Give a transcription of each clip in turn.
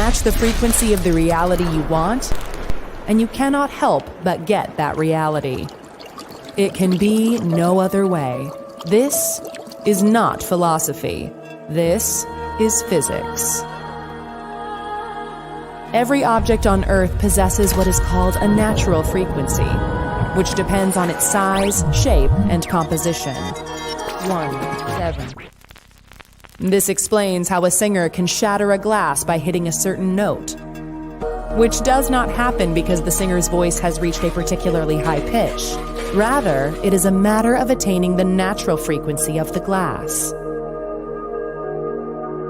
match the frequency of the reality you want, and you cannot help but get that reality. It can be no other way. This is not philosophy. This is physics. Every object on Earth possesses what is called a natural frequency, which depends on its size, shape, and composition. 1, 7. This explains how a singer can shatter a glass by hitting a certain note, which does not happen because the singer's voice has reached a particularly high pitch. Rather, it is a matter of attaining the natural frequency of the glass.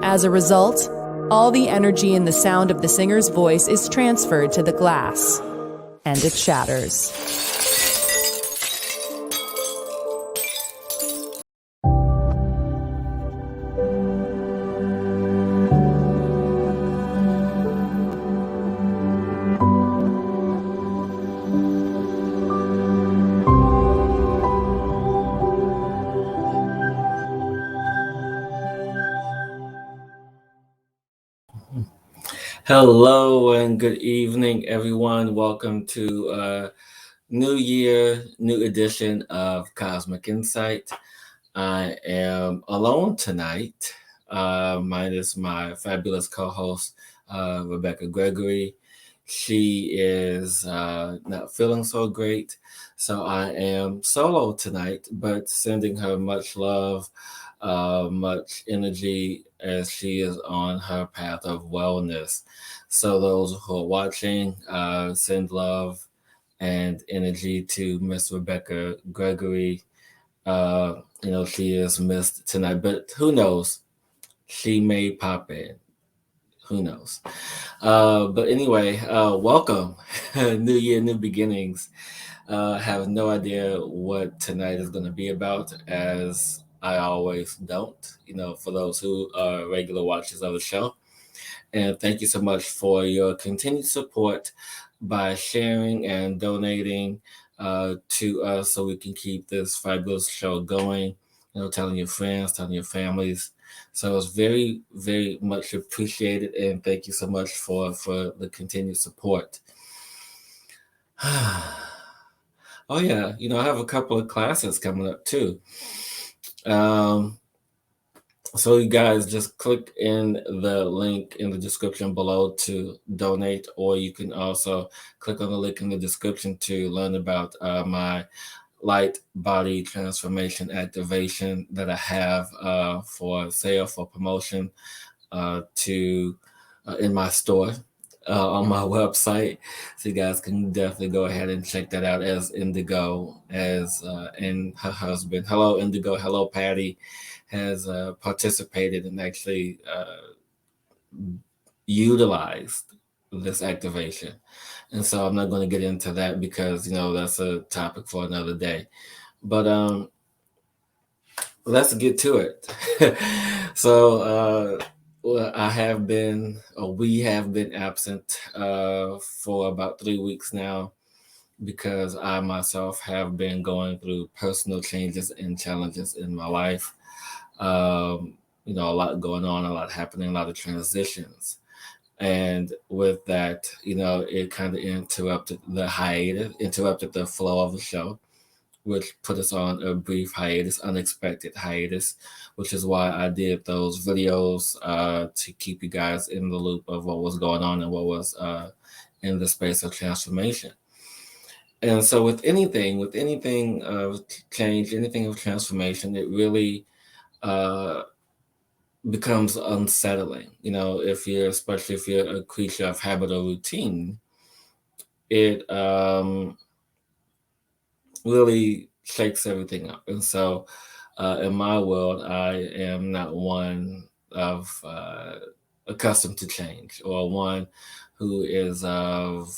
As a result, all the energy in the sound of the singer's voice is transferred to the glass, and it shatters. Hello and good evening, everyone. Welcome to New Year, new edition of Cosmic Insight. I am alone tonight. Mine is my fabulous co-host, Rebecka Gregory. She is not feeling so great, so I am solo tonight, but sending her much love, much energy as she is on her path of wellness. So those who are watching, send love and energy to Miss Rebecka Gregory. She is missed tonight, but who knows? She may pop in. Who knows? But anyway, welcome. New year, new beginnings. Have no idea what tonight is going to be about, as I always don't, for those who are regular watchers of the show. And thank you so much for your continued support by sharing and donating to us so we can keep this fabulous show going, telling your friends, telling your families. So it's very, very much appreciated. And thank you so much for the continued support. Oh, yeah. I have a couple of classes coming up, too. So you guys just click in the link in the description below to donate, or you can also click on the link in the description to learn about my light body transformation activation that I have for sale, for promotion in my store. On my website, so you guys can definitely go ahead and check that out. As Indigo, and her husband, hello Indigo, hello Patty, has participated and actually utilized this activation. And so I'm not going to get into that because that's a topic for another day. But let's get to it. So we have been absent for about 3 weeks now because I myself have been going through personal changes and challenges in my life. A lot going on, a lot happening, a lot of transitions. And with that, it kind of interrupted the flow of the show, which put us on a brief hiatus, unexpected hiatus, which is why I did those videos to keep you guys in the loop of what was going on and what was in the space of transformation. And so with anything of change, anything of transformation, it really becomes unsettling. Especially if you're a creature of habit or routine, it really shakes everything up. And so in my world, I am not one of accustomed to change, or one who is of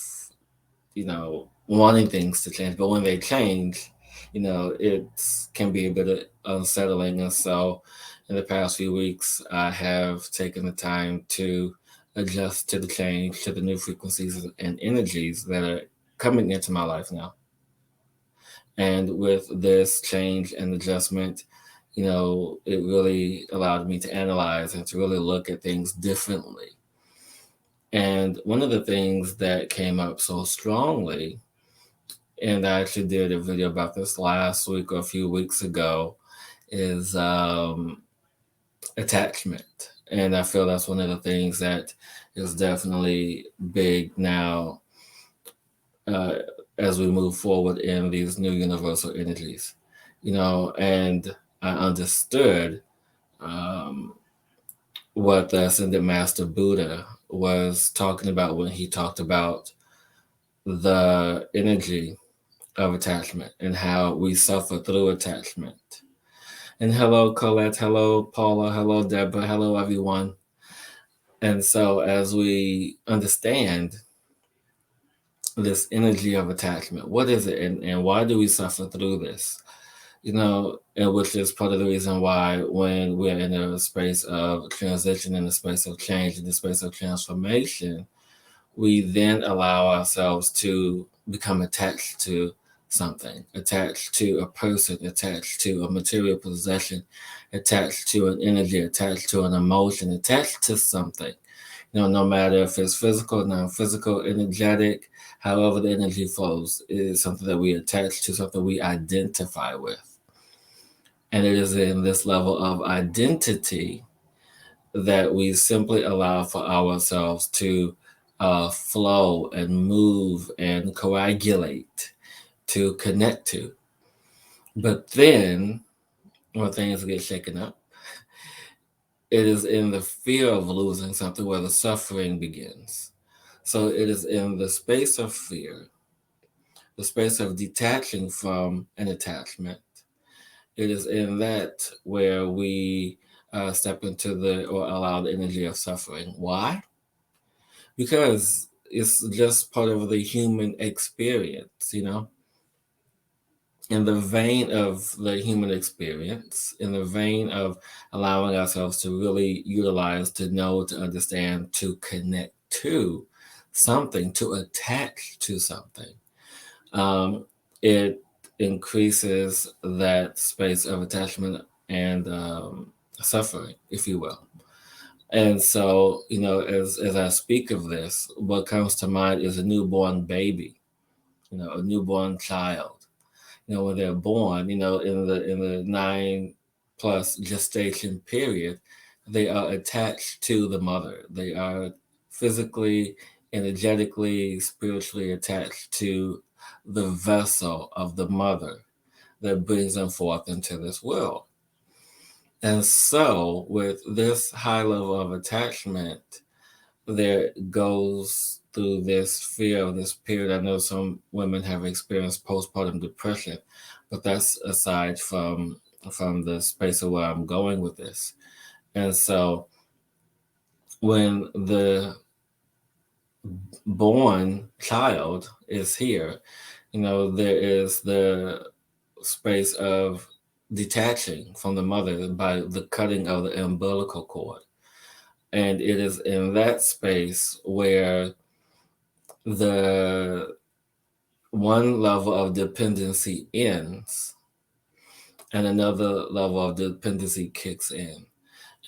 wanting things to change. But when they change, it can be a bit unsettling. And so in the past few weeks, I have taken the time to adjust to the change, to the new frequencies and energies that are coming into my life now. And with this change and adjustment, it really allowed me to analyze and to really look at things differently. And one of the things that came up so strongly, and I actually did a video about this last week or a few weeks ago, is attachment. And I feel that's one of the things that is definitely big now uh, as we move forward in these new universal energies. And I understood um, what the Ascended Master Buddha was talking about when he talked about the energy of attachment and how we suffer through attachment. And hello, Colette. Hello, Paula. Hello, Deborah. Hello, everyone. And so, as we understand this energy of attachment, what is it, and why do we suffer through this? And which is part of the reason why, when we're in a space of transition, in a space of change, in a space of transformation, we then allow ourselves to become attached to something, attached to a person, attached to a material possession, attached to an energy, attached to an emotion, attached to something. No matter if it's physical, non-physical, energetic, however the energy flows, it is something that we attach to, something we identify with. And it is in this level of identity that we simply allow for ourselves to flow and move and coagulate, to connect to. But then, when things get shaken up, it is in the fear of losing something where the suffering begins. So it is in the space of fear, the space of detaching from an attachment. It is in that where we step into or allow the energy of suffering. Why? Because it's just part of the human experience. In the vein of the human experience, in the vein of allowing ourselves to really utilize, to know, to understand, to connect to something, to attach to something, it increases that space of attachment and suffering, if you will. And so, as I speak of this, what comes to mind is a newborn baby, a newborn child. When they're born, in the 9+ gestation period, they are attached to the mother. They are physically, energetically, spiritually attached to the vessel of the mother that brings them forth into this world. And so, with this high level of attachment, there goes through this fear of this period. I know some women have experienced postpartum depression, but that's aside from the space of where I'm going with this. And so, when the born child is here, there is the space of detaching from the mother by the cutting of the umbilical cord. And it is in that space where the one level of dependency ends and another level of dependency kicks in.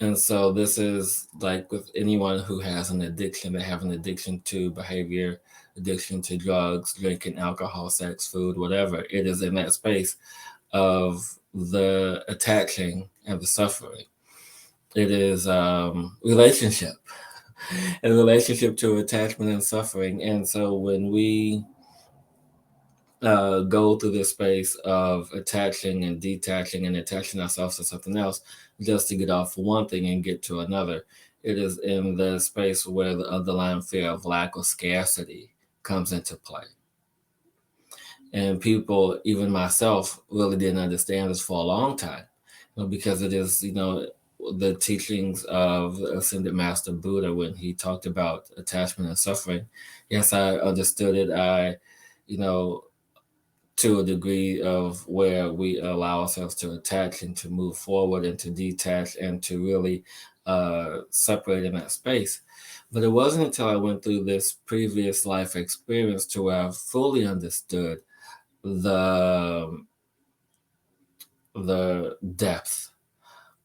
And so this is like with anyone who has an addiction. They have an addiction to behavior, addiction to drugs, drinking, alcohol, sex, food, whatever. It is in that space of the attaching and the suffering. It is relationship and relationship to attachment and suffering. And so when we go through this space of attaching and detaching and attaching ourselves to something else just to get off one thing and get to another, it is in the space where the underlying fear of lack or scarcity comes into play. And people, even myself, really didn't understand this for a long time, because it is, the teachings of the Ascended Master Buddha when he talked about attachment and suffering. Yes, I understood it. To a degree of where we allow ourselves to attach and to move forward and to detach and to really separate in that space. But it wasn't until I went through this previous life experience to where I fully understood the depth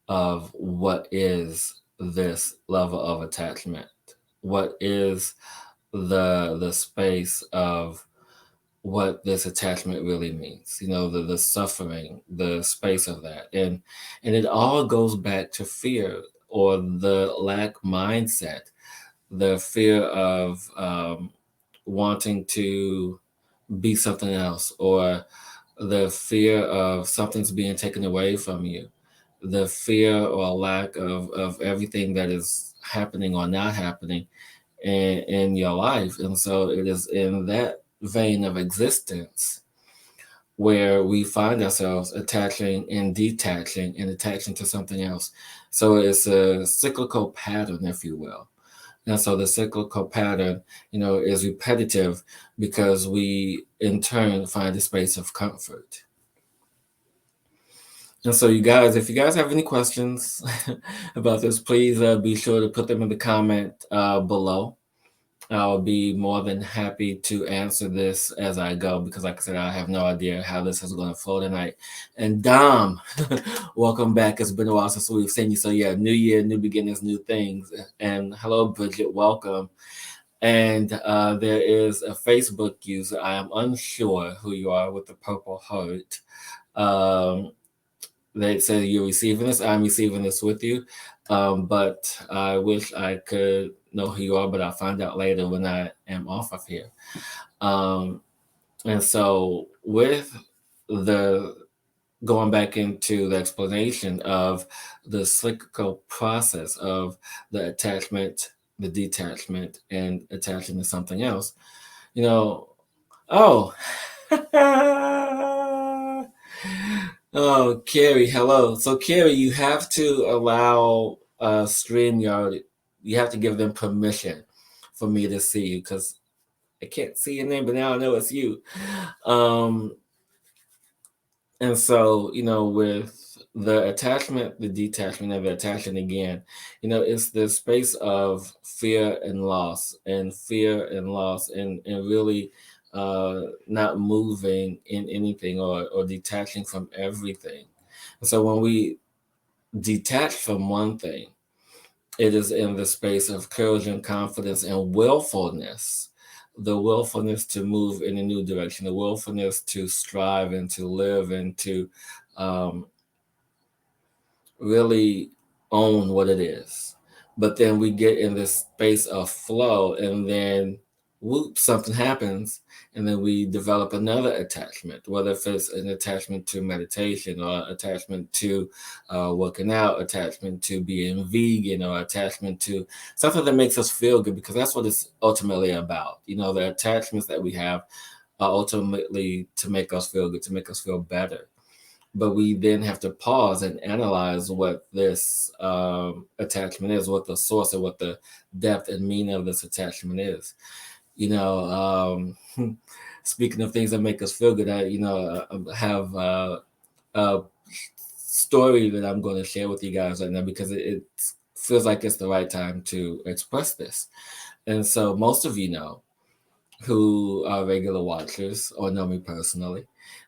of what is this level of attachment, what is the space of what this attachment really means, the suffering, the space of that. And it all goes back to fear, or the lack mindset, the fear of wanting to be something else, or the fear of something's being taken away from you, the fear or lack of everything that is happening or not happening in your life. And so it is in that vein of existence where we find ourselves attaching and detaching and attaching to something else. So it's a cyclical pattern, if you will. And so the cyclical pattern, is repetitive because we in turn find a space of comfort. And so, you guys, if you guys have any questions about this, please be sure to put them in the comment below. I'll be more than happy to answer this as I go, because like I said, I have no idea how this is going to flow tonight. And Dom, welcome back. It's been a while since we've seen you. So yeah, new year, new beginnings, new things. And hello, Bridget, welcome. And there is a Facebook user. I am unsure who you are with the purple heart. They say you're receiving this. I'm receiving this with you. But I wish I could know who you are, but I'll find out later when I am off of here. And so with the going back into the explanation of the cyclical process of the attachment, the detachment, and attaching to something else, oh, oh, Carrie, hello. So, Carrie, you have to allow StreamYard, you have to give them permission for me to see you, because I can't see your name, but now I know it's you. And so, with the attachment, the detachment, and the attachment again, it's the space of fear and loss, and really not moving in anything, or detaching from everything. And so when we detach from one thing, it is in the space of courage and confidence and willfulness, the willfulness to move in a new direction, the willfulness to strive and to live and to really own what it is. But then we get in this space of flow, and then whoop, something happens, and then we develop another attachment, whether if it's an attachment to meditation, or attachment to working out, attachment to being vegan, or attachment to something that makes us feel good, because that's what it's ultimately about. The attachments that we have are ultimately to make us feel good, to make us feel better. But we then have to pause and analyze what this attachment is, what the source and what the depth and meaning of this attachment is. Speaking of things that make us feel good, I have a story that I'm going to share with you guys right now, because it feels like it's the right time to express this. And so most of you who are regular watchers or know me personally,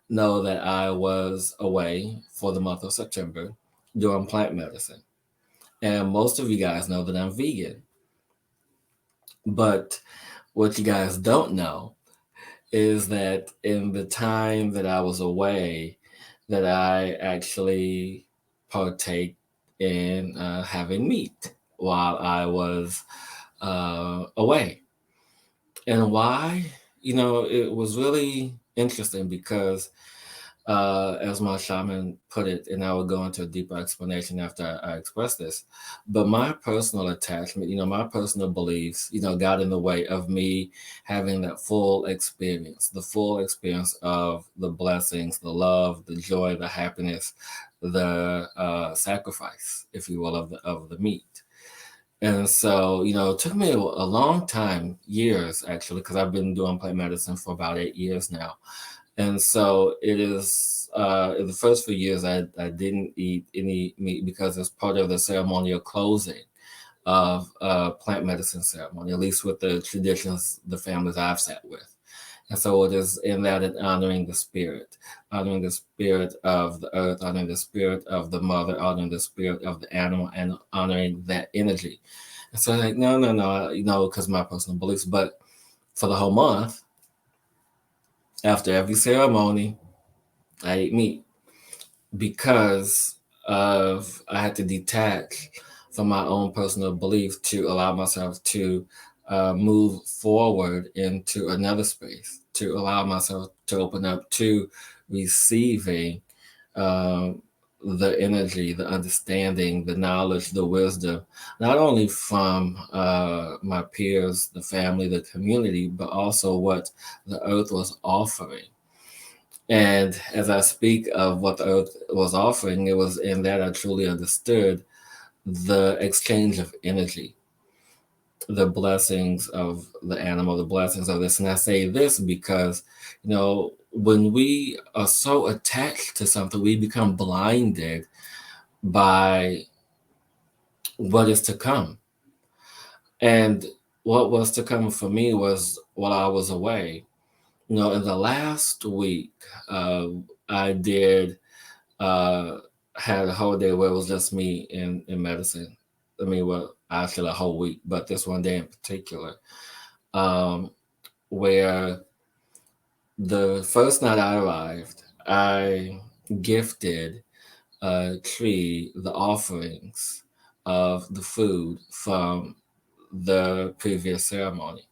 know that I was away for the month of September doing plant medicine. And most of you guys know that I'm vegan. But what you guys don't know is that in the time that I was away, that I actually partake in having meat while I was away. And why? It was really interesting, because as my shaman put it, and I will go into a deeper explanation after I express this, but my personal attachment, my personal beliefs, got in the way of me having that full experience, the full experience of the blessings, the love, the joy, the happiness, the sacrifice, if you will, of the meat. And so, it took me a long time, years actually, because I've been doing plant medicine for about 8 years now. And so it is, in the first few years, I didn't eat any meat, because it's part of the ceremonial closing of plant medicine ceremony, at least with the traditions, the families I've sat with. And so it is in that, and honoring the spirit of the earth, honoring the spirit of the mother, honoring the spirit of the animal, and honoring that energy. So I'm like, no, because my personal beliefs. But for the whole month, after every ceremony, I ate meat because of I had to detach from my own personal belief to allow myself to move forward into another space, to allow myself to open up to receiving um, the energy, the understanding, the knowledge, the wisdom, not only from my peers, the family, the community, but also what the earth was offering. And as I speak of what the earth was offering, it was in that I truly understood the exchange of energy, the blessings of the animal, the blessings of this. And I say this because, when we are so attached to something, we become blinded by what is to come. And what was to come for me was while I was away. In the last week, uh, I did uh, had a whole day where it was just me in medicine. I mean, well, actually a whole week, but this one day in particular, um, where the first night I arrived, I gifted a tree the offerings of the food from the previous ceremony.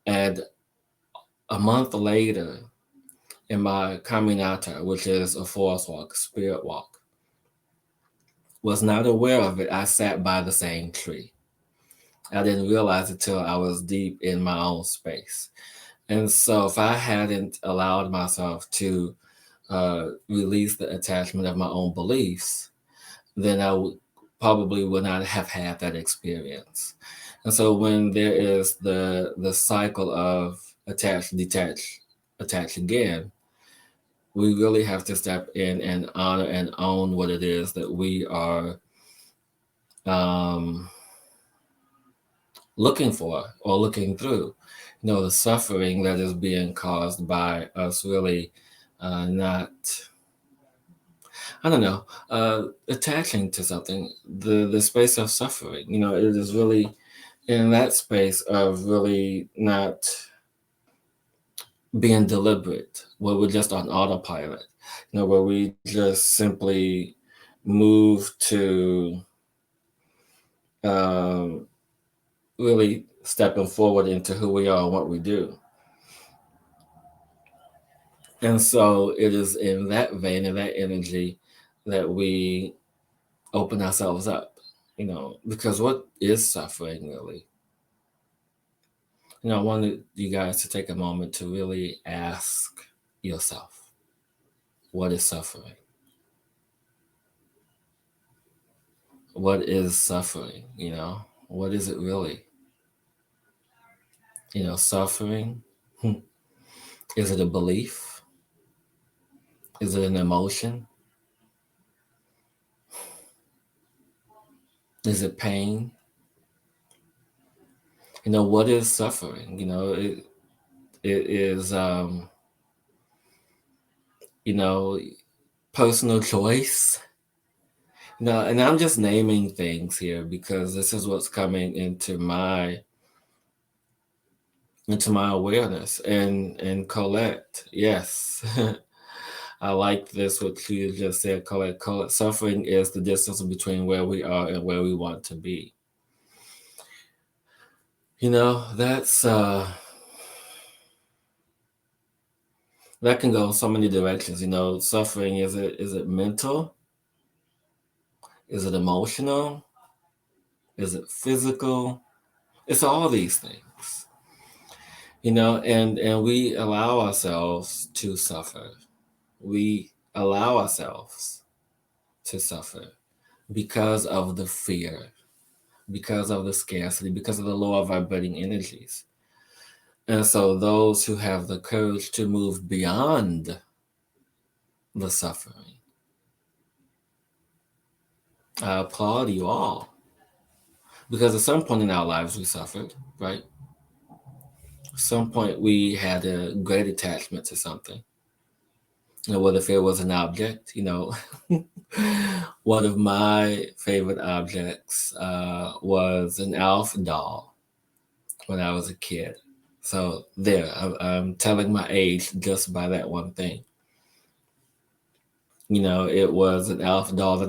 And a month later, in my caminata, which is a forest walk, spirit walk, was not aware of it. I sat by the same tree. I didn't realize it till I was deep in my own space. And so, if I hadn't allowed myself to release the attachment of my own beliefs, then probably would not have had that experience. And so, when there is the cycle of attach, detach, attach again, we really have to step in and honor and own what it is that we are um, looking for or looking through. The suffering that is being caused by us really not, I don't know, attaching to something, the space of suffering. It is really in that space of really not being deliberate, where we're just on autopilot, where we just simply move to um, really stepping forward into who we are and what we do. And so it is in that vein, in that energy, that we open ourselves up, because what is suffering really? I wanted you guys to take a moment to really ask yourself, what is suffering? What is suffering? What is it really? Suffering. Is it a belief? Is it an emotion? Is it pain? What is suffering? It is, you know, personal choice. And I'm just naming things here because this is what's coming into my awareness. And Colette, yes. I like this, what you just said, Colette. Suffering is the distance between where we are and where we want to be. That's that can go so many directions. Suffering, is it mental? Is it emotional? Is it physical? It's all these things. And we allow ourselves to suffer. We allow ourselves to suffer because of the fear, because of the scarcity, because of the lower vibrating energies. And so those who have the courage to move beyond the suffering, I applaud you all. Because at some point in our lives we suffered, right? At some point we had a great attachment to something. Whether if it was an object, one of my favorite objects was an Alf doll when I was a kid. So there, I'm telling my age just by that one thing. It was an Alf doll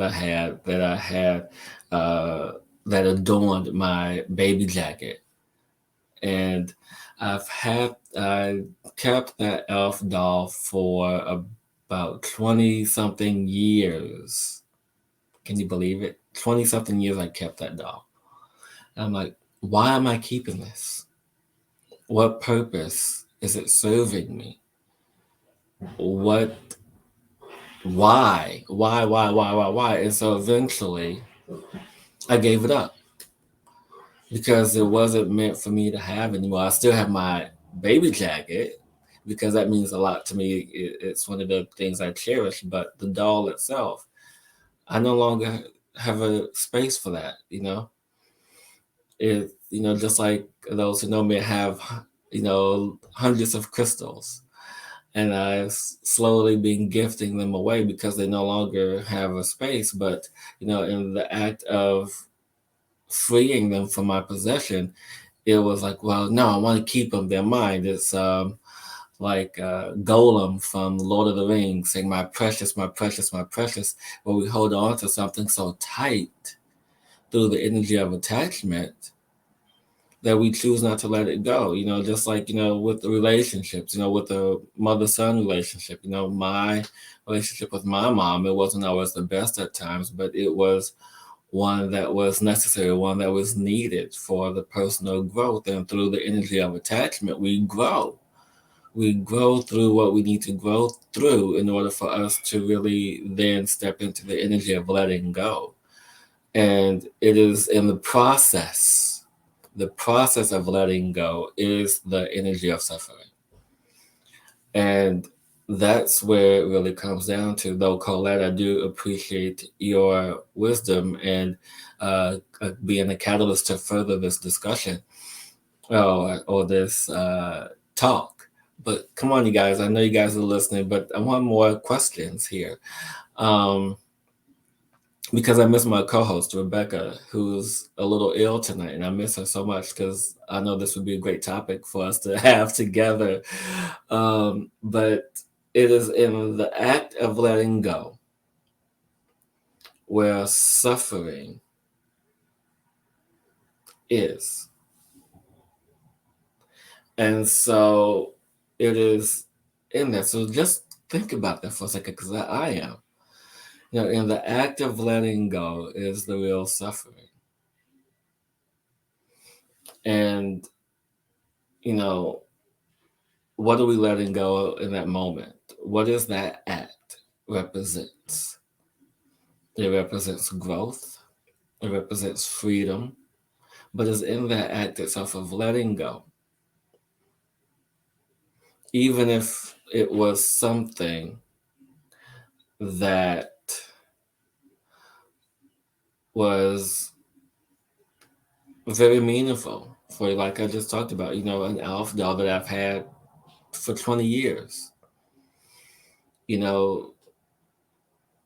uh, that adorned my baby jacket, and I kept that Elf doll for about 20 something years. Can you believe it? 20 something years I kept that doll. And I'm like, why am I keeping this? What purpose is it serving me? What, why? And so eventually I gave it up because it wasn't meant for me to have anymore. I still have my baby jacket because that means a lot to me. It's one of the things I cherish, but the doll itself, I no longer have a space for that. Just like those who know me have, hundreds of crystals, and I've slowly been gifting them away because they no longer have a space. But, in the act of freeing them from my possession, it was like, well, no, I want to keep them. They're mine. It's like Golem from Lord of the Rings saying, my precious, my precious, my precious. But we hold on to something so tight through the energy of attachment that we choose not to let it go. Just like, with the relationships, with the mother-son relationship, my relationship with my mom, it wasn't always the best at times, but it was one that was necessary, one that was needed for the personal growth. And through the energy of attachment, we grow. We grow through what we need to grow through in order for us to really then step into the energy of letting go. And it is in the process of letting go is the energy of suffering. And that's where it really comes down to. Though, Colette, I do appreciate your wisdom and being a catalyst to further this discussion or this talk. But come on, you guys. I know you guys are listening, but I want more questions here. Because I miss my co-host, Rebecka, who's a little ill tonight, and I miss her so much because I know this would be a great topic for us to have together. But it is in the act of letting go where suffering is. And so it is in there. So just think about that for a second, because I am. In the act of letting go is the real suffering. And, what are we letting go in that moment? What does that act represents? It represents growth. It represents freedom. But it's in that act itself of letting go. Even if it was something that was very meaningful for you, like I just talked about, an Alf doll that I've had for 20 years.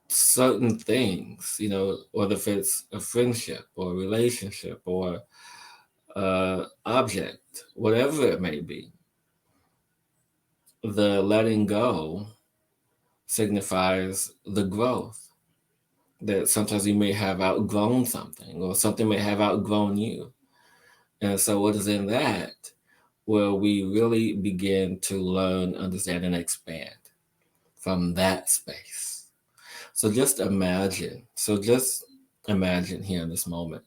Certain things, whether if it's a friendship or a relationship or object, whatever it may be, the letting go signifies the growth. That sometimes you may have outgrown something, or something may have outgrown you. And so, what is in that? Where we really begin to learn, understand, and expand from that space. So just imagine. Here in this moment,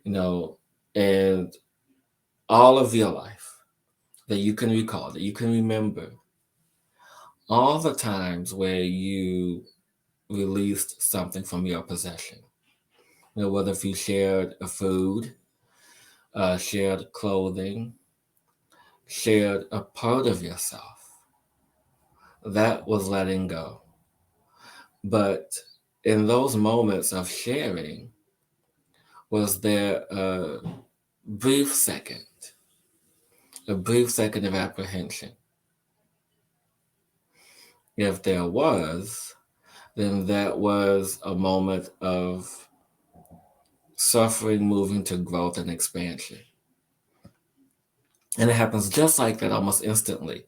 and all of your life that you can recall, that you can remember, all the times where you released something from your possession. Whether if you shared a food, shared clothing, shared a part of yourself, that was letting go. But in those moments of sharing, was there brief second, a brief second of apprehension? If there was, then that was a moment of suffering moving to growth and expansion. And it happens just like that almost instantly.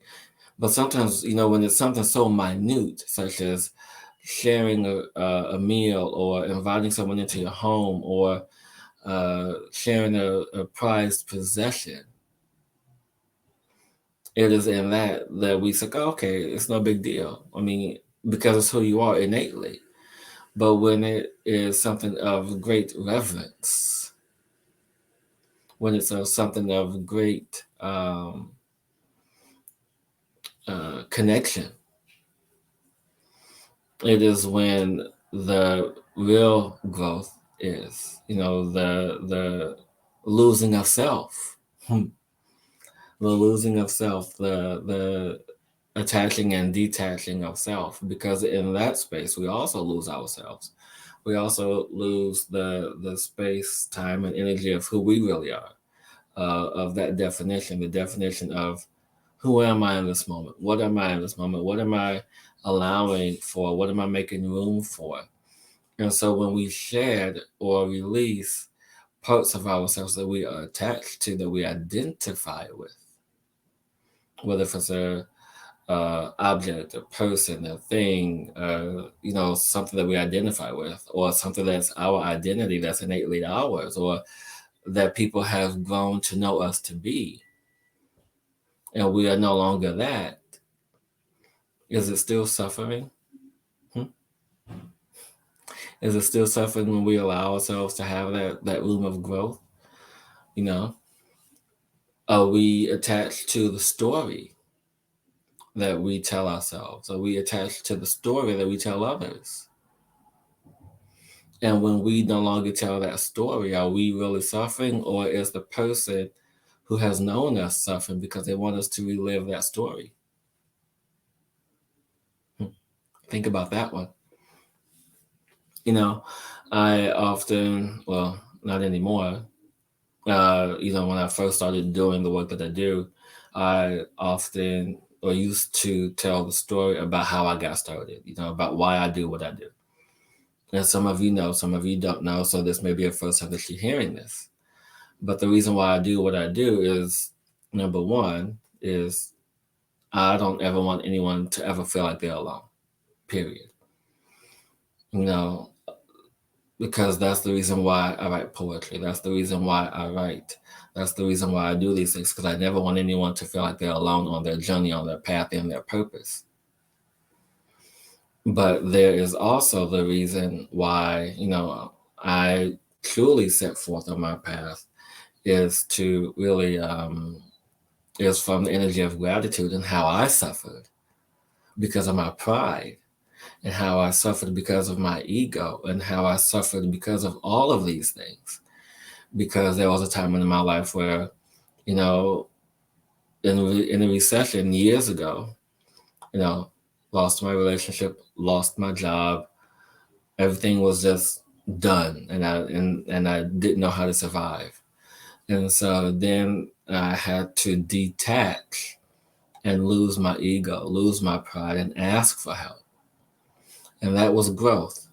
But sometimes, when it's something so minute, such as sharing a meal or inviting someone into your home or sharing a prized possession, it is in that we say, okay, it's no big deal. I mean, because it's who you are innately. But when it is something of great reverence, when it's something of great connection, it is when the real growth is, the losing of self, the losing of self, the attaching and detaching of self, because in that space we also lose ourselves. We also lose the space, time, and energy of who we really are, of that definition, the definition of who am I in this moment? What am I in this moment? What am I allowing for? What am I making room for? And so when we shed or release parts of ourselves that we are attached to, that we identify with, whether if it's a object, a person, a thing, something that we identify with, or something that's our identity, that's innately ours, or that people have grown to know us to be, and we are no longer that, is it still suffering? Is it still suffering when we allow ourselves to have that room of growth? Are we attached to the story that we tell ourselves? Are we attached to the story that we tell others? And when we no longer tell that story, are we really suffering, or is the person who has known us suffering because they want us to relive that story? Think about that one. I often, well, not anymore, when I first started doing the work that I do, I often or used to tell the story about how I got started, about why I do what I do. And some of you know, some of you don't know, so this may be a first time that you're hearing this. But the reason why I do what I do is, number one, is I don't ever want anyone to ever feel like they're alone, period. Because that's the reason why I write poetry. That's the reason why I write. That's the reason why I do these things, because I never want anyone to feel like they're alone on their journey, on their path, and their purpose. But there is also the reason why, I truly set forth on my path is to really, is from the energy of gratitude and how I suffered because of my pride, and how I suffered because of my ego, and how I suffered because of all of these things. Because there was a time in my life where, in a recession years ago, lost my relationship, lost my job, everything was just done, and I didn't know how to survive. And so then I had to detach and lose my ego, lose my pride, and ask for help. And that was growth.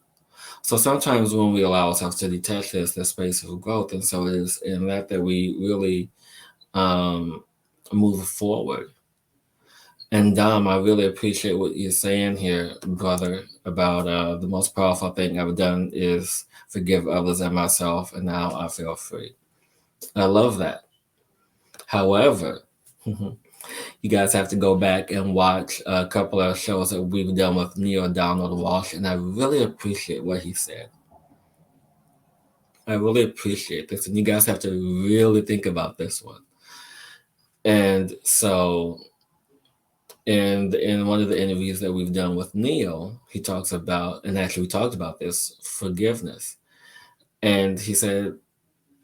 So sometimes when we allow ourselves to detach, there's the space of growth. And so it is in that we really move forward. And Dom, I really appreciate what you're saying here, brother, about the most powerful thing I've done is forgive others and myself, and now I feel free. I love that. However, you guys have to go back and watch a couple of shows that we've done with Neil Donald Walsh, and I really appreciate what he said. I really appreciate this, and you guys have to really think about this one. And so, in one of the interviews that we've done with Neil, he talks about, and actually we talked about this, forgiveness. And he said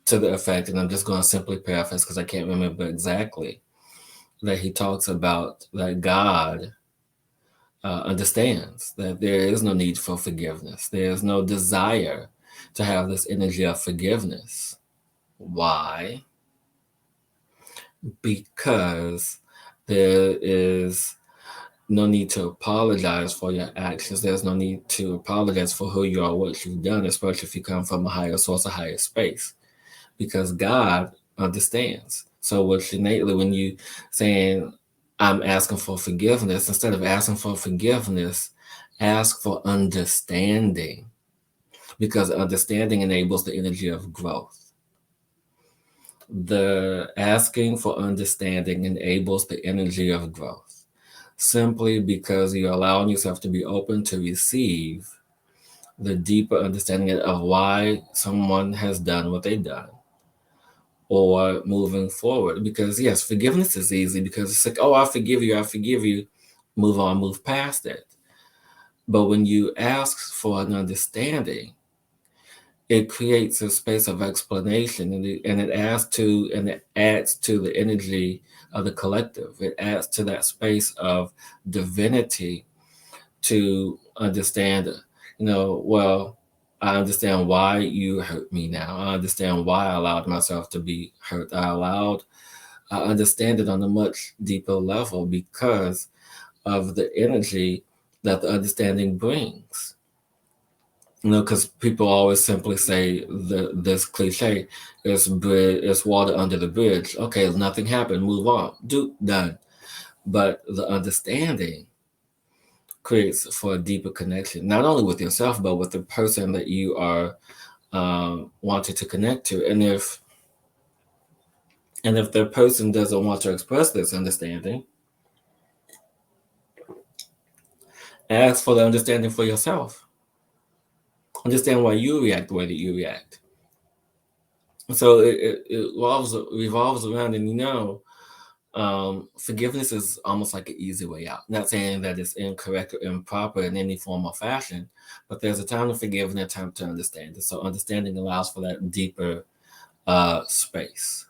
to the effect, and I'm just going to simply paraphrase because I can't remember exactly, that he talks about that God understands that there is no need for forgiveness. There is no desire to have this energy of forgiveness. Why? Because there is no need to apologize for your actions. There's no need to apologize for who you are, what you've done, especially if you come from a higher source, a higher space, because God understands. So what's innately when you saying, I'm asking for forgiveness, instead of asking for forgiveness, ask for understanding, because understanding enables the energy of growth. The asking for understanding enables the energy of growth, simply because you're allowing yourself to be open to receive the deeper understanding of why someone has done what they've done, or moving forward. Because yes, forgiveness is easy, because it's like, oh, I forgive you, move on, move past it. But when you ask for an understanding, it creates a space of explanation, and it adds to the energy of the collective. It adds to that space of divinity to understand, well, I understand why you hurt me now. I understand why I allowed myself to be hurt. I understand it on a much deeper level because of the energy that the understanding brings. Because people always simply say this cliche, it's water under the bridge. Okay, nothing happened, move on, done. But the understanding creates for a deeper connection, not only with yourself, but with the person that you are wanting to connect to. And if the person doesn't want to express this understanding, ask for the understanding for yourself. Understand why you react the way that you react. So it revolves around, and forgiveness is almost like an easy way out. Not saying that it's incorrect or improper in any form or fashion, but there's a time to forgive and a time to understand. And so understanding allows for that deeper space.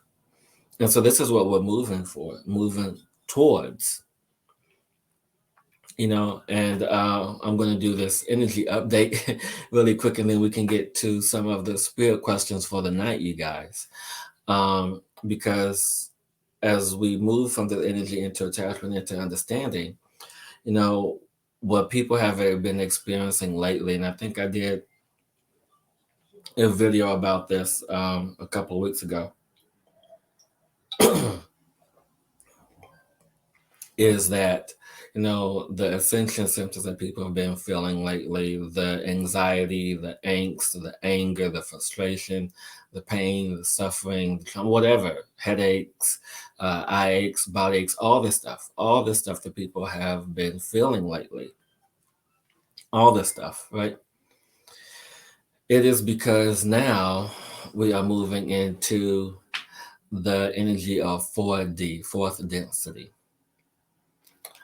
And so this is what we're moving towards. And I'm going to do this energy update really quick, and then we can get to some of the spirit questions for the night, you guys. Because as we move from the energy into attachment, into understanding, what people have been experiencing lately, and I think I did a video about this a couple of weeks ago, is that the ascension symptoms that people have been feeling lately, the anxiety, the angst, the anger, the frustration, the pain, the suffering, whatever, headaches, eye aches, body aches, all this stuff that people have been feeling lately, all this stuff, right? It is because now we are moving into the energy of 4D, fourth density.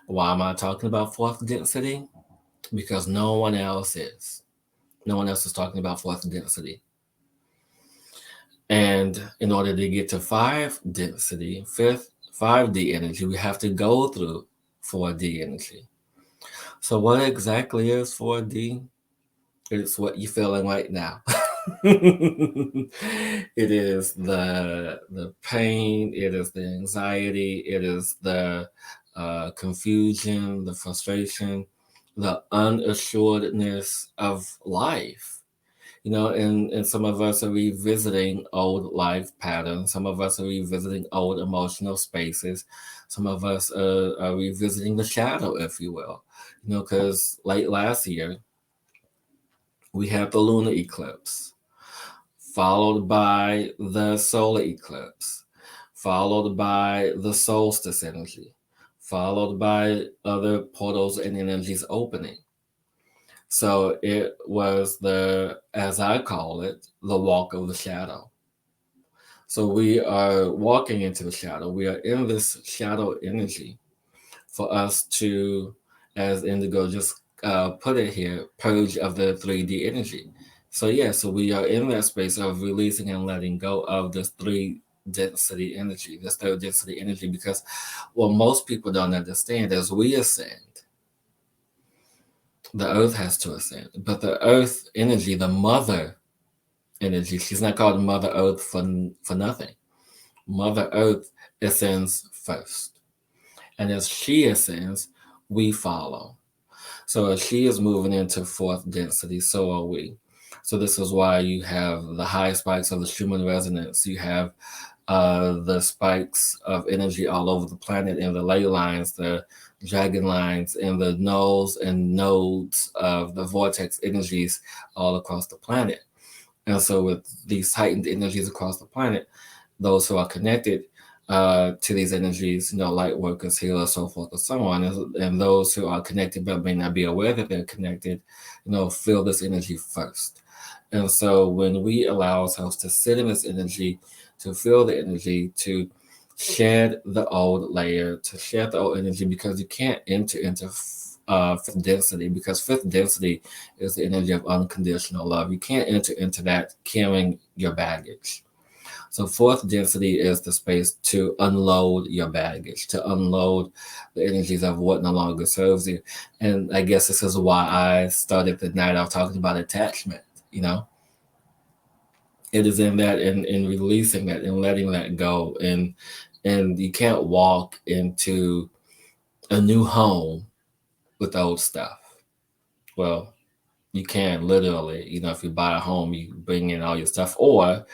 Why am I talking about fourth density? Because no one else is. No one else is talking about fourth density. And in order to get to 5D energy, we have to go through 4D energy. So what exactly is 4D? It's what you're feeling right now. It is the pain, it is the anxiety, it is the confusion, the frustration, the unassuredness of life. And some of us are revisiting old life patterns. Some of us are revisiting old emotional spaces. Some of us are revisiting the shadow, if you will. Because late last year, we had the lunar eclipse, followed by the solar eclipse, followed by the solstice energy, followed by other portals and energies opening. So it was as I call it, the walk of the shadow. So we are walking into the shadow. We are in this shadow energy for us to, as Indigo just put it here, purge of the 3D energy. So we are in that space of releasing and letting go of this 3 density energy, this 3rd density energy, because what most people don't understand is we ascend, the earth has to ascend. But the earth energy, the mother energy, she's not called Mother Earth for nothing. Mother Earth ascends first. And as she ascends, we follow. So as she is moving into fourth density, so are we. So this is why you have the high spikes of the Schumann resonance. You have the spikes of energy all over the planet, and the ley lines, the dragon lines, and the nulls and nodes of the vortex energies all across the planet. And so with these heightened energies across the planet, those who are connected to these energies, light workers, healers, so forth and so on, and those who are connected but may not be aware that they're connected, feel this energy first. And so when we allow ourselves to sit in this energy, to feel the energy, to shed the old layer, to shed the old energy, because you can't enter into fifth density, because fifth density is the energy of unconditional love. You can't enter into that carrying your baggage. So fourth density is the space to unload your baggage, to unload the energies of what no longer serves you. And I guess this is why I started the night off talking about attachment. It is in that, in releasing that, and letting that go. And you can't walk into a new home with old stuff. Well, you can literally, if you buy a home, you bring in all your stuff. Or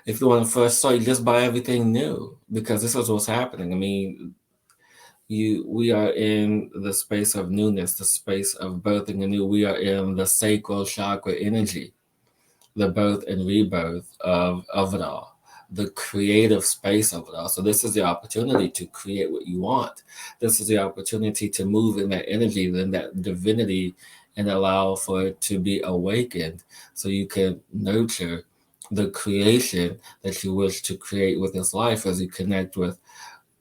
if you want to first start, you just buy everything new, because this is what's happening. I mean, we are in the space of newness, the space of birthing anew. We are in the sacral chakra energy, the birth and rebirth of it all, the creative space of it all. So this is the opportunity to create what you want. This is the opportunity to move in that energy, in that divinity, and allow for it to be awakened, so you can nurture the creation that you wish to create with this life, as you connect with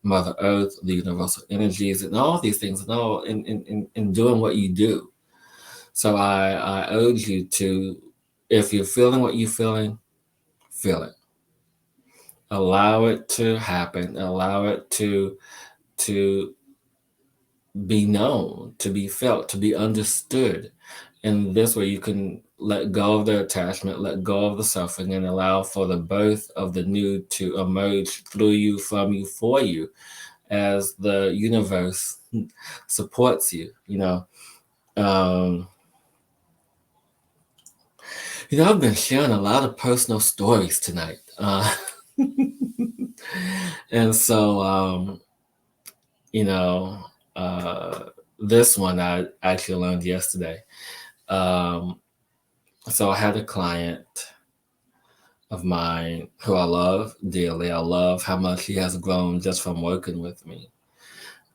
Mother Earth, the universal energies, and all these things, and all in doing what you do. So I urge you to, if you're feeling what you're feeling, feel it. Allow it to happen. Allow it to be known, to be felt, to be understood. And this way you can let go of the attachment, let go of the suffering, and allow for the birth of the new to emerge through you, from you, for you, as the universe supports you. I've been sharing a lot of personal stories tonight. And so, this one I actually learned yesterday. So I had a client of mine who I love dearly. I love how much he has grown just from working with me.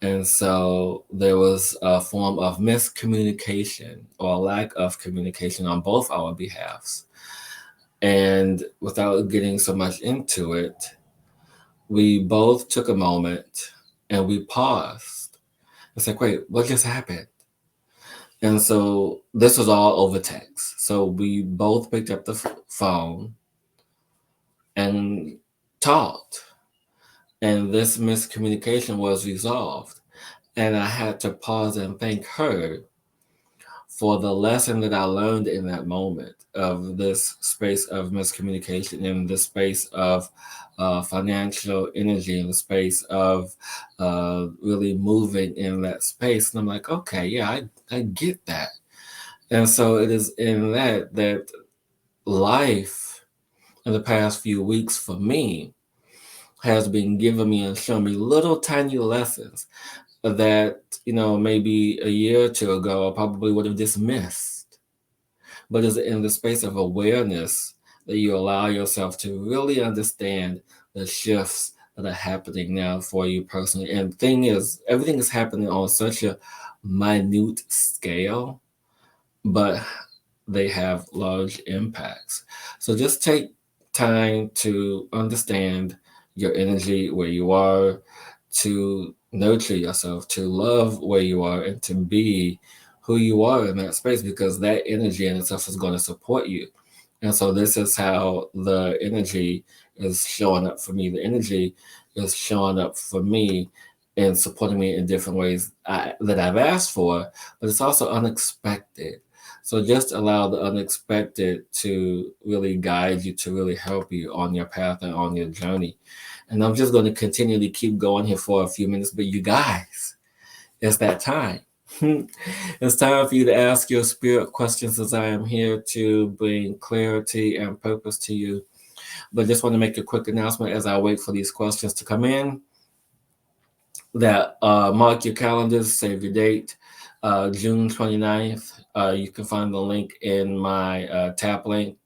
And so there was a form of miscommunication or lack of communication on both our behalves. And without getting so much into it, we both took a moment and we paused. It's like, wait, what just happened? And so this was all over text. So we both picked up the phone and talked. And this miscommunication was resolved. And I had to pause and thank her for the lesson that I learned in that moment, of this space of miscommunication, in the space of financial energy, in the space of really moving in that space. And I'm like, okay, yeah, I get that. And so it is in that life in the past few weeks for me has been giving me and showing me little tiny lessons that, maybe a year or two ago, I probably would have dismissed. But it's in the space of awareness that you allow yourself to really understand the shifts that are happening now for you personally. And the thing is, everything is happening on such a minute scale, but they have large impacts. So just take time to understand your energy, where you are, to nurture yourself, to love where you are, and to be who you are in that space, because that energy in itself is going to support you. And so this is how the energy is showing up for me. The energy is showing up for me and supporting me in different ways that I've asked for, but it's also unexpected. So just allow the unexpected to really guide you, to really help you on your path and on your journey. And I'm just going to continually keep going here for a few minutes, but you guys, it's that time. It's time for you to ask your spirit questions as I am here to bring clarity and purpose to you. But just want to make a quick announcement as I wait for these questions to come in that mark your calendars, save your date, June 29th. You can find the link in my tap link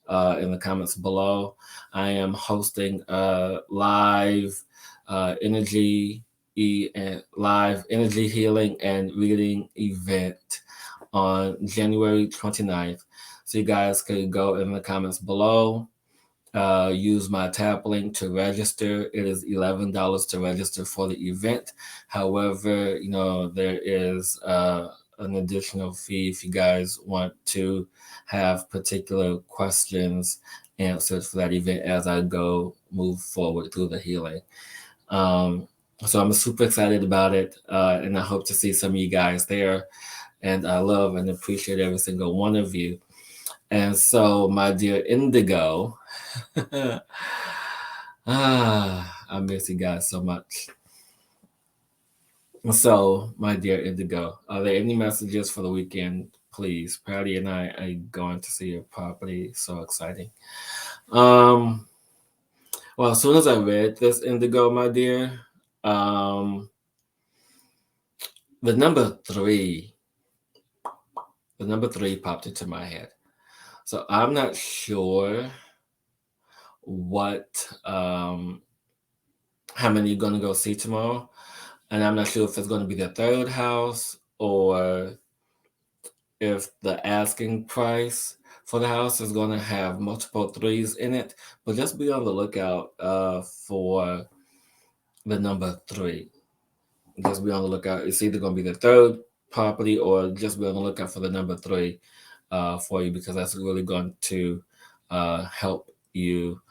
in the comments below. I am hosting a energy live energy healing and reading event on January 29th. So you guys can go in the comments below. Use my tap link to register. It is $11 to register for the event. However, there is an additional fee if you guys want to have particular questions answered for that event as I move forward through the healing. So I'm super excited about it, and I hope to see some of you guys there. And I love and appreciate every single one of you. And so, my dear Indigo, I miss you guys so much. So, my dear Indigo, are there any messages for the weekend? Please, Patty and I are going to see your property. So exciting. Well, as soon as I read this, Indigo, my dear, the number three popped into my head. So I'm not sure how many you're gonna go see tomorrow, and I'm not sure if it's gonna be the third house or if the asking price for the house is gonna have multiple threes in it. But just be on the lookout for the number three. Just be on the lookout. It's either gonna be the third property or just be on the lookout for the number three for you, because that's really going to help you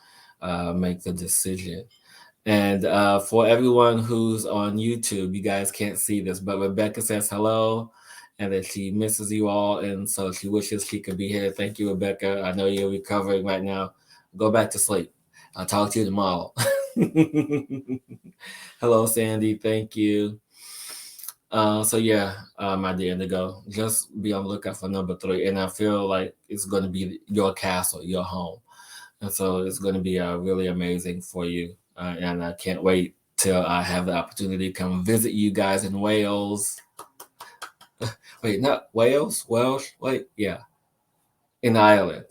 make the decision. And for everyone who's on YouTube, you guys can't see this, but Rebecka says hello and that she misses you all. And so she wishes she could be here. Thank you, Rebecka. I know you're recovering right now. Go back to sleep. I'll talk to you tomorrow. Hello, Sandy. Thank you. So yeah, my dear Indigo, just be on the lookout for number three. And I feel like it's going to be your castle, your home. And so it's going to be really amazing for you. And I can't wait till I have the opportunity to come visit you guys in Wales. Wait, not Wales? Welsh? Wait, yeah. In Ireland.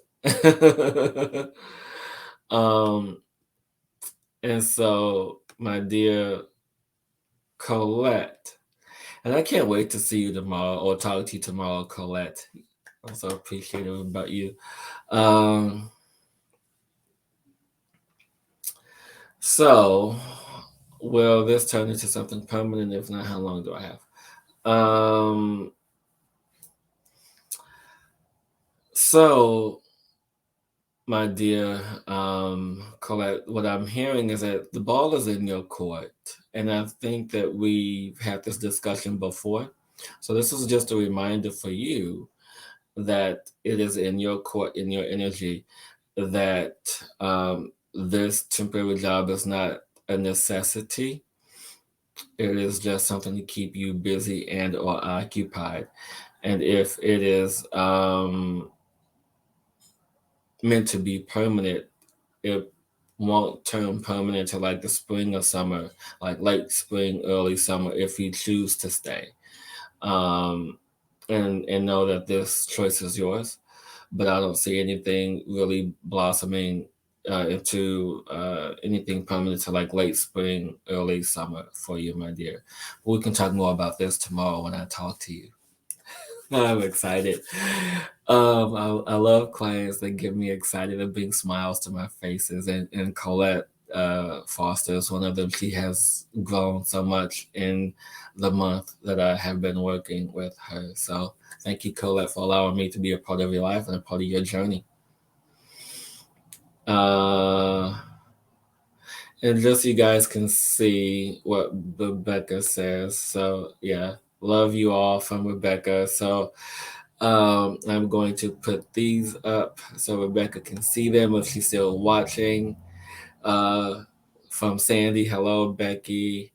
And so, my dear Colette, and I can't wait to see you tomorrow or talk to you tomorrow, Colette. I'm so appreciative about you. So, will this turn into something permanent? If not, how long do I have? So, my dear Colette, what I'm hearing is that the ball is in your court. And I think that we've had this discussion before. So, this is just a reminder for you that it is in your court, in your energy, that this temporary job is not a necessity. It is just something to keep you busy and or occupied. And if it is meant to be permanent, it won't turn permanent until like the spring or summer, like late spring, early summer, if you choose to stay. And know that this choice is yours. But I don't see anything really blossoming into anything permanent to like late spring, early summer for you, my dear. We can talk more about this tomorrow when I talk to you. I'm excited. I love clients that get me excited and bring smiles to my faces. And Colette Foster is one of them. She has grown so much in the month that I have been working with her. So thank you, Colette, for allowing me to be a part of your life and a part of your journey. And just so you guys can see what Rebecka says. So yeah, love you all from Rebecka. So I'm going to put these up so Rebecka can see them if she's still watching. From Sandy, hello, Becky.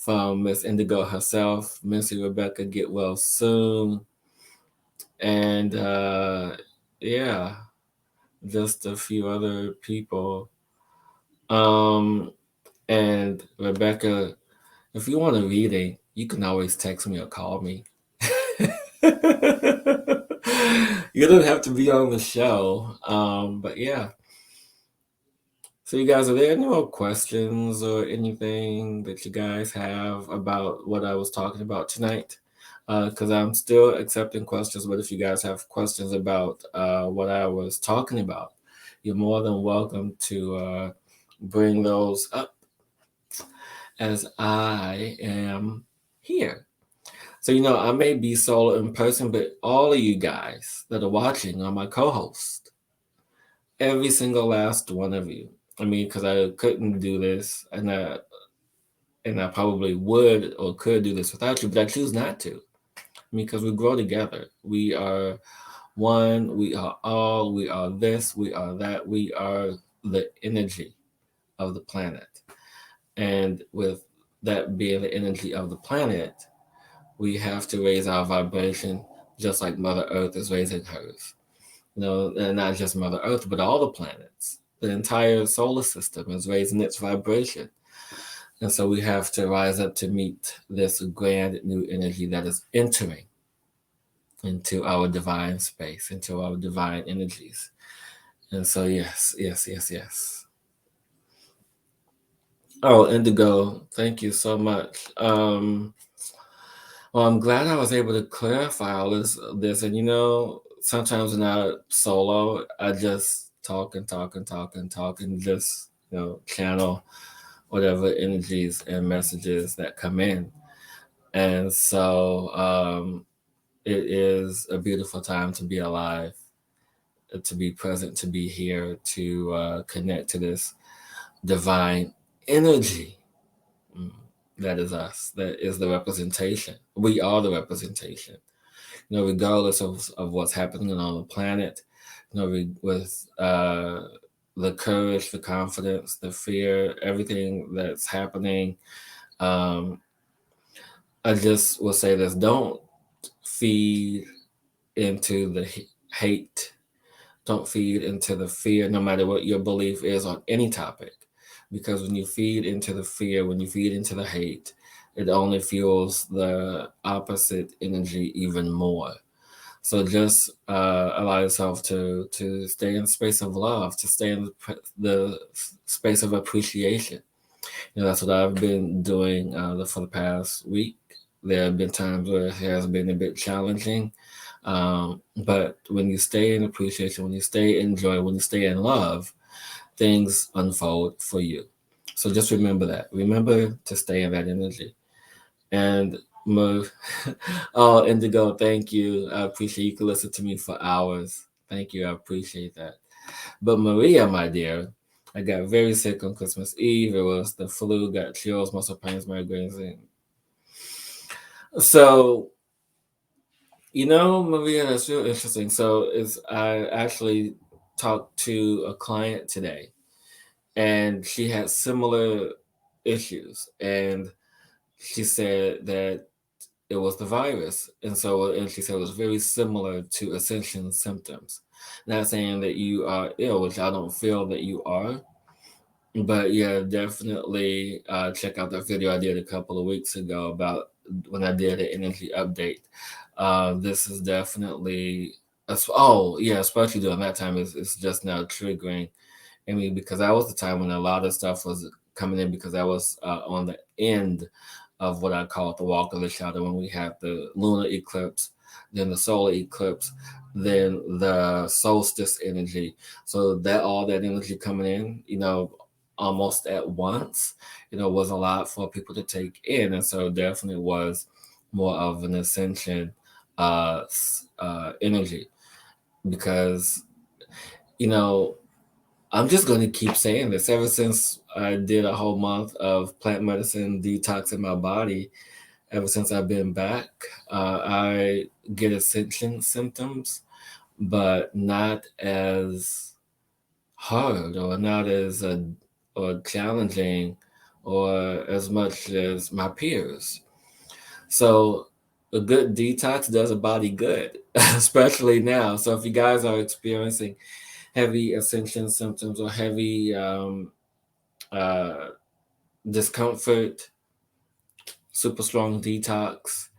from Miss Indigo herself, Missy Rebecka, get well soon. And yeah, just a few other people. Um, and Rebecka, if you want a reading, you can always text me or call me. You don't have to be on the show. But yeah. So you guys, are there any more questions or anything that you guys have about what I was talking about tonight? Because I'm still accepting questions, but if you guys have questions about what I was talking about, you're more than welcome to bring those up as I am here. So, I may be solo in person, but all of you guys that are watching are my co host. Every single last one of you. I mean, because I couldn't do this, and I probably would or could do this without you, but I choose not to. I mean, because we grow together. We are one, we are all, we are this, we are that, we are the energy of the planet. And with that being the energy of the planet, we have to raise our vibration just like Mother Earth is raising hers. And not just Mother Earth, but all the planets. The entire solar system is raising its vibration. And so we have to rise up to meet this grand new energy that is entering into our divine space, into our divine energies. And so, yes, yes, yes, yes. Oh, Indigo, thank you so much. Well, I'm glad I was able to clarify all this. And sometimes when I solo, I just talk and talk and talk and talk and just channel whatever energies and messages that come in. And so it is a beautiful time to be alive, to be present, to be here, to connect to this divine energy. Mm, that is us. That is the representation. We are the representation. Regardless of what's happening on the planet, with the courage, the confidence, the fear, everything that's happening. I just will say this: don't feed into the hate. Don't feed into the fear, no matter what your belief is on any topic. Because when you feed into the fear, when you feed into the hate, it only fuels the opposite energy even more. So just allow yourself to stay in the space of love, to stay in the space of appreciation. That's what I've been doing for the past week. There have been times where it has been a bit challenging. But when you stay in appreciation, when you stay in joy, when you stay in love, things unfold for you. So just remember that. Remember to stay in that energy. And oh, Indigo, thank you. I appreciate you can listen to me for hours. Thank you. I appreciate that. But Maria, my dear, I got very sick on Christmas Eve. It was the flu, got chills, muscle pains, migraines. So, Maria, that's real interesting. So, I actually talked to a client today, and she had similar issues, and she said that it was the virus, and she said it was very similar to ascension symptoms. Not saying that you are ill, which I don't feel that you are, but yeah, definitely check out that video I did a couple of weeks ago about when I did an energy update. This is definitely especially during that time, it's just now triggering. I mean, because that was the time when a lot of stuff was coming in, because I was on the end of what I call the walk of the shadow, when we had the lunar eclipse, then the solar eclipse, then the solstice energy. So that all that energy coming in, almost at once, was a lot for people to take in. And so definitely was more of an ascension energy, because, I'm just going to keep saying this. Ever since I did a whole month of plant medicine detoxing my body, ever since I've been back, I get ascension symptoms, but not as hard or not as or challenging or as much as my peers. So a good detox does a body good, especially now. So if you guys are experiencing heavy ascension symptoms or heavy uh, discomfort, super strong detox,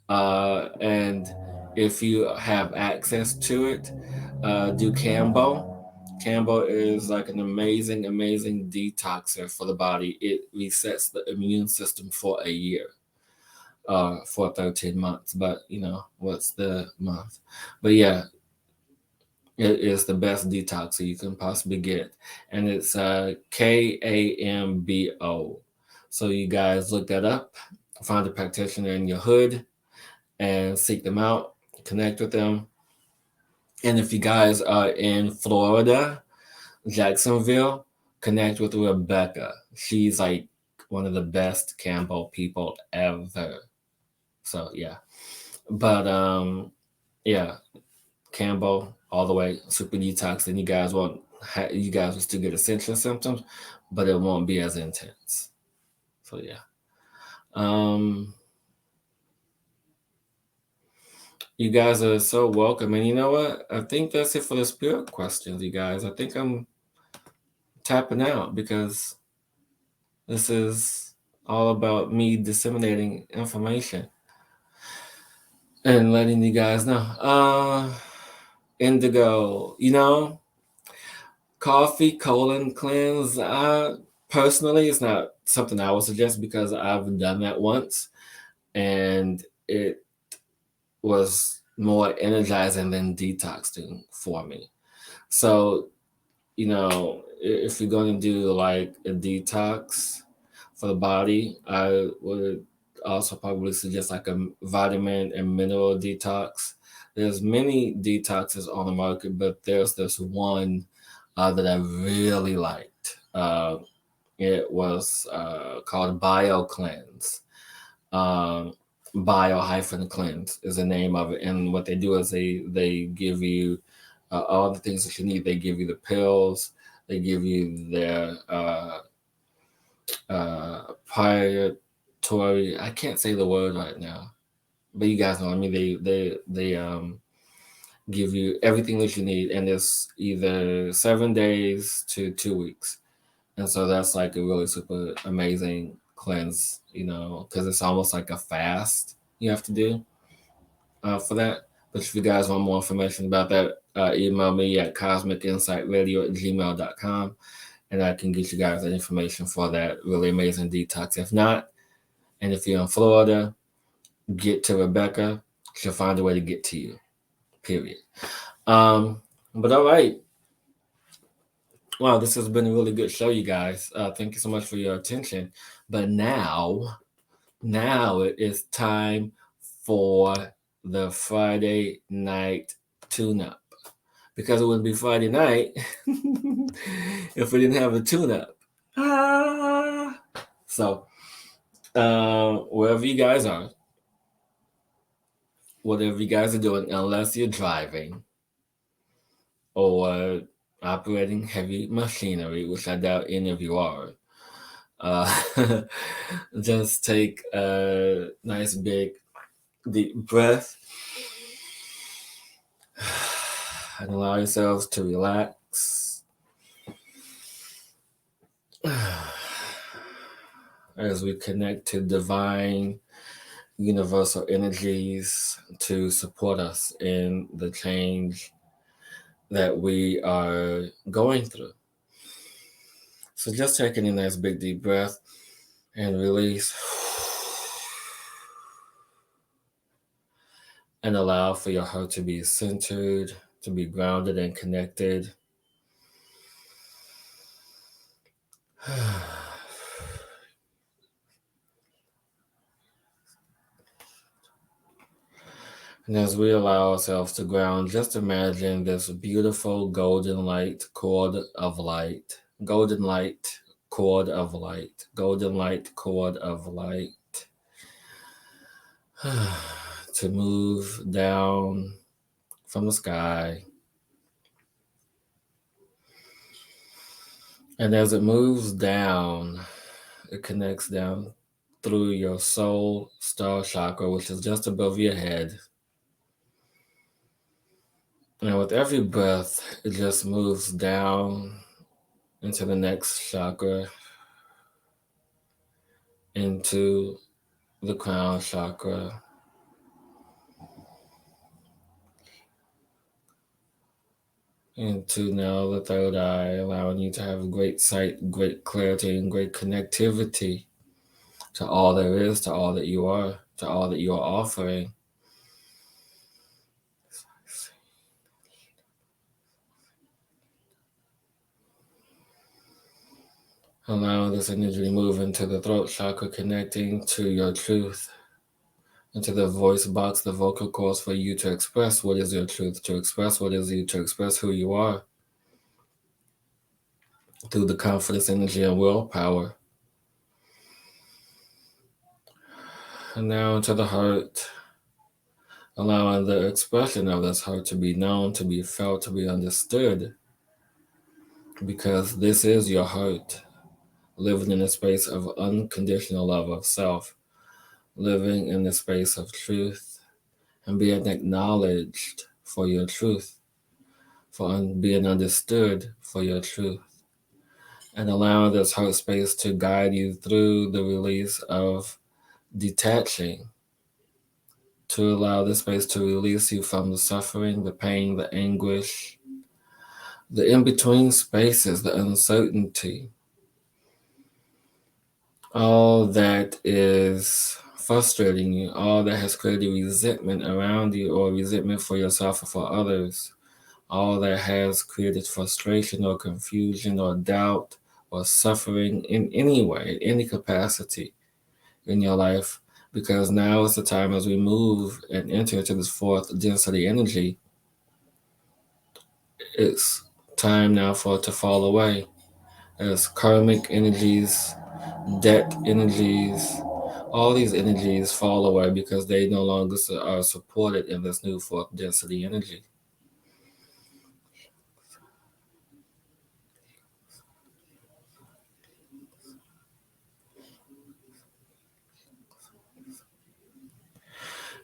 and if you have access to it, do Cambo. Cambo is like an amazing, amazing detoxer for the body. It resets the immune system for a year, for 13 months. But what's the month? But yeah, it is the best detoxer you can possibly get. And it's Kambo. So you guys look that up, find a practitioner in your hood, and seek them out, connect with them. And if you guys are in Florida, Jacksonville, connect with Rebecka. She's like one of the best Campbell people ever. So yeah. But yeah, Campbell all the way, super detox, and you guys will still get essential symptoms, but it won't be as intense. So yeah. You guys are so welcome. And you know what? I think that's it for the spirit questions, you guys. I think I'm tapping out because this is all about me disseminating information and letting you guys know. Indigo, coffee colon cleanse. Personally, it's not something I would suggest because I've done that once and it was more energizing than detoxing for me. So, if you're going to do like a detox for the body, I would also probably suggest like a vitamin and mineral detox. There's many detoxes on the market, but there's this one that I really liked. It was called Bio Cleanse. Bio-cleanse is the name of it, and what they do is they give you all the things that you need. They give you the pills. They give you their priority. I can't say the word right now, but you guys know what I mean. They give you everything that you need, and it's either 7 days to 2 weeks, and so that's like a really super amazing cleanse, because it's almost like a fast you have to do for that. But if you guys want more information about that, email me at cosmicinsightradio@gmail.com, and I can get you guys the information for that really amazing detox. If not, and if you're in Florida, get to Rebecka. She'll find a way to get to you, period. But all right. Wow, this has been a really good show, you guys. Thank you so much for your attention. But now it is time for the Friday night tune-up. Because it wouldn't be Friday night if we didn't have a tune-up. So, wherever you guys are, whatever you guys are doing, unless you're driving or operating heavy machinery, which I doubt any of you are, just take a nice big deep breath and allow yourselves to relax as we connect to divine universal energies to support us in the change that we are going through. So just taking a nice big deep breath and release. And allow for your heart to be centered, to be grounded and connected. And as we allow ourselves to ground, just imagine this beautiful golden light cord of light, golden light cord of light, golden light cord of light to move down from the sky. And as it moves down, It connects down through your soul star chakra, which is just above your head. And with every breath, it just moves down into the next chakra, into the crown chakra, into now the third eye, allowing you to have great sight, great clarity, and great connectivity to all there is, to all that you are, to all that you are offering. Allowing this energy to move into the throat chakra, connecting to your truth, into the voice box, the vocal cords for you to express what is your truth, to express what is you, to express who you are through the confidence, energy, and willpower. And now into the heart, allowing the expression of this heart to be known, to be felt, to be understood, because this is your heart, living in a space of unconditional love of self, living in the space of truth, and being acknowledged for your truth, for being understood for your truth, and allowing this heart space to guide you through the release of detaching, to allow this space to release you from the suffering, the pain, the anguish, the in-between spaces, the uncertainty, all that is frustrating you, all that has created resentment around you or resentment for yourself or for others, all that has created frustration or confusion or doubt or suffering in any way, any capacity in your life, because now is the time as we move and enter into this fourth density energy. It's time now for it to fall away as karmic energies, debt energies, all these energies fall away because they no longer are supported in this new fourth density energy.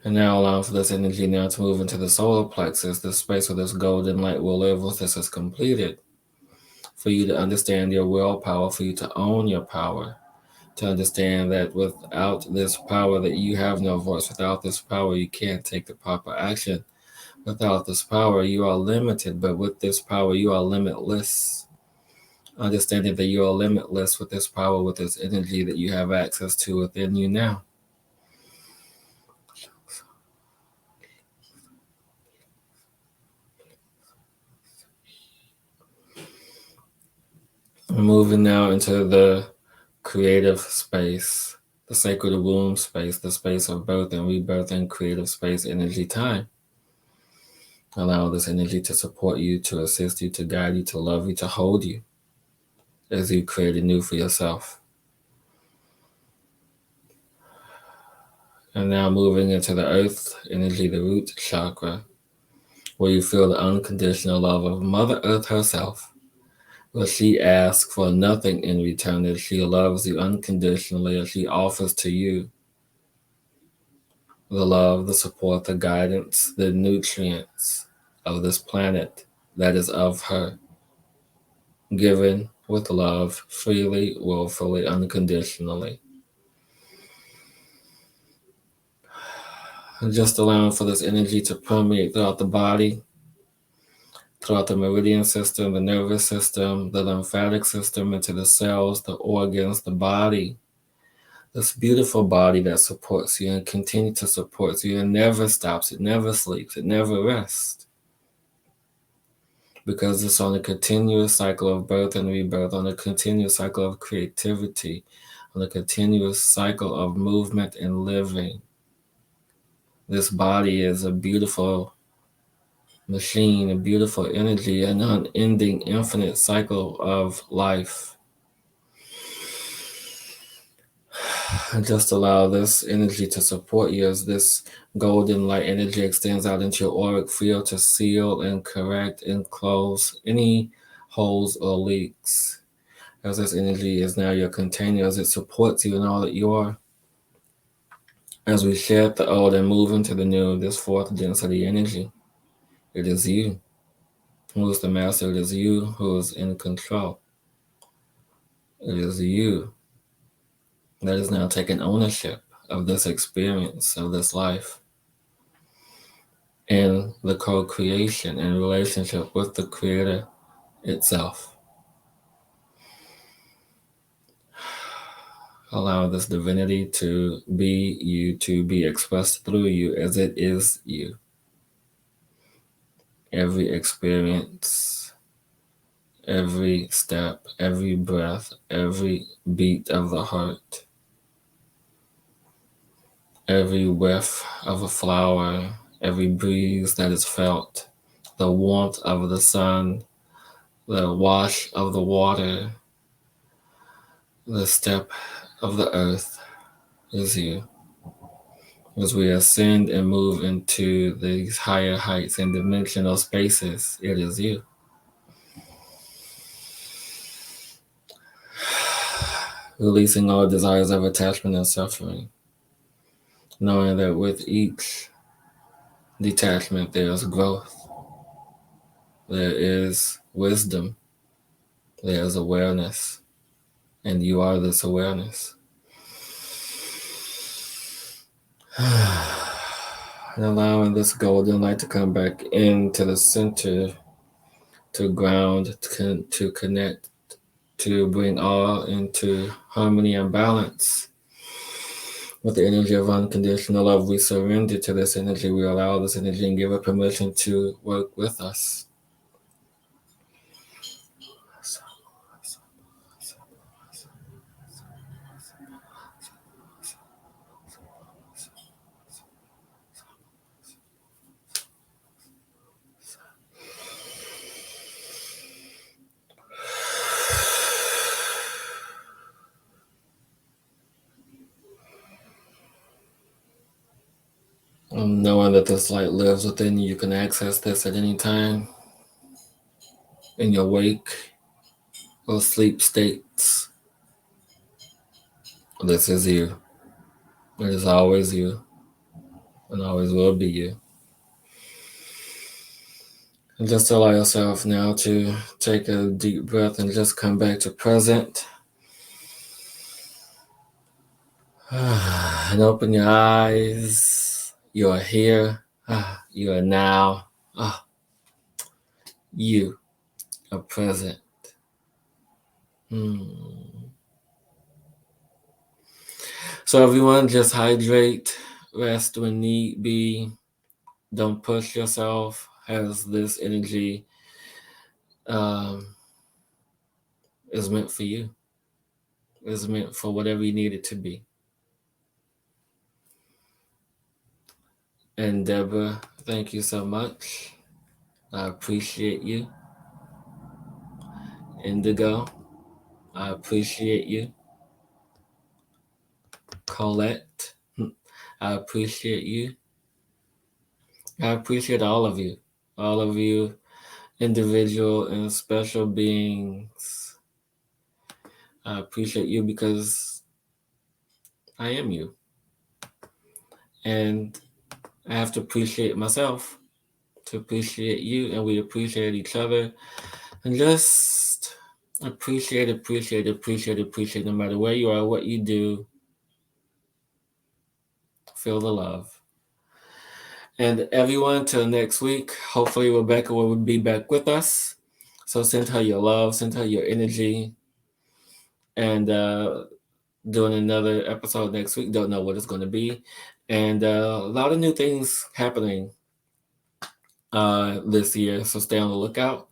And now allowing for this energy now to move into the solar plexus, this space where this golden light will live once this is completed. For you to understand your willpower, for you to own your power, to understand that without this power that you have no voice, without this power you can't take the proper action. Without this power you are limited, but with this power you are limitless. Understanding that you are limitless with this power, with this energy that you have access to within you now. We're moving now into the creative space, the sacred womb space, the space of birth and rebirth and creative space, energy, time. Allow this energy to support you, to assist you, to guide you, to love you, to hold you as you create anew for yourself. And now moving into the earth energy, the root chakra, where you feel the unconditional love of Mother Earth herself, where she asks for nothing in return, that she loves you unconditionally, as she offers to you the love, the support, the guidance, the nutrients of this planet that is of her, given with love, freely, willfully, unconditionally. And just allowing for this energy to permeate throughout the body, throughout the meridian system, the nervous system, the lymphatic system, into the cells, the organs, the body. This beautiful body that supports you and continues to support you and never stops, it never sleeps, it never rests. Because it's on a continuous cycle of birth and rebirth, on a continuous cycle of creativity, on a continuous cycle of movement and living. This body is a beautiful machine, a beautiful energy, an unending, infinite cycle of life. And just allow this energy to support you as this golden light energy extends out into your auric field to seal and correct and close any holes or leaks. as this energy is now your container, as it supports you in all that you are. As we shed the old and move into the new, this fourth density energy, it is you who is the master. It is you who is in control. It is you that is now taking ownership of this experience, of this life, and the co-creation and relationship with the Creator itself. Allow this divinity to be you, to be expressed through you as it is you. Every experience, every step, every breath, every beat of the heart, every whiff of a flower, every breeze that is felt, the warmth of the sun, the wash of the water, the step of the earth is you. As we ascend and move into these higher heights and dimensional spaces, it is you. Releasing all desires of attachment and suffering, knowing that with each detachment there is growth, there is wisdom, there is awareness, and you are this awareness. And allowing this golden light to come back into the center, to ground, to connect, to bring all into harmony and balance. With the energy of unconditional love, we surrender to this energy. We allow this energy and give it permission to work with us. Knowing that this light lives within you, you can access this at any time in your wake or sleep states. This is you. It is always you and always will be you. And just allow yourself now to take a deep breath and just come back to present. And open your eyes. You are here. You are now. You are present. So everyone, just hydrate, rest when need be. Don't push yourself, as this energy is meant for you. Is meant for whatever you need it to be. And Deborah, thank you so much. I appreciate you. Indigo, I appreciate you. Colette, I appreciate you. I appreciate all of you, individual and special beings. I appreciate you because I am you. And I have to appreciate myself to appreciate you, and we appreciate each other. And just appreciate no matter where you are, what you do. Feel the love. And everyone, till next week, hopefully Rebecka will be back with us. So send her your love, send her your energy. And doing another episode next week. Don't know what it's going to be. And a lot of new things happening this year. So stay on the lookout.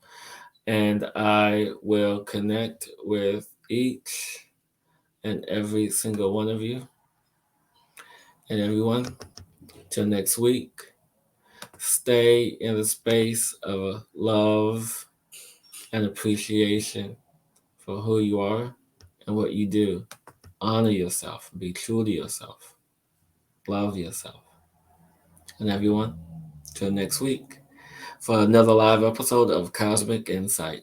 And I will connect with each and every single one of you. And everyone, till next week, stay in the space of love and appreciation for who you are and what you do. Honor yourself. Be true to yourself. Love yourself. And everyone, till next week for another live episode of Cosmic Insight.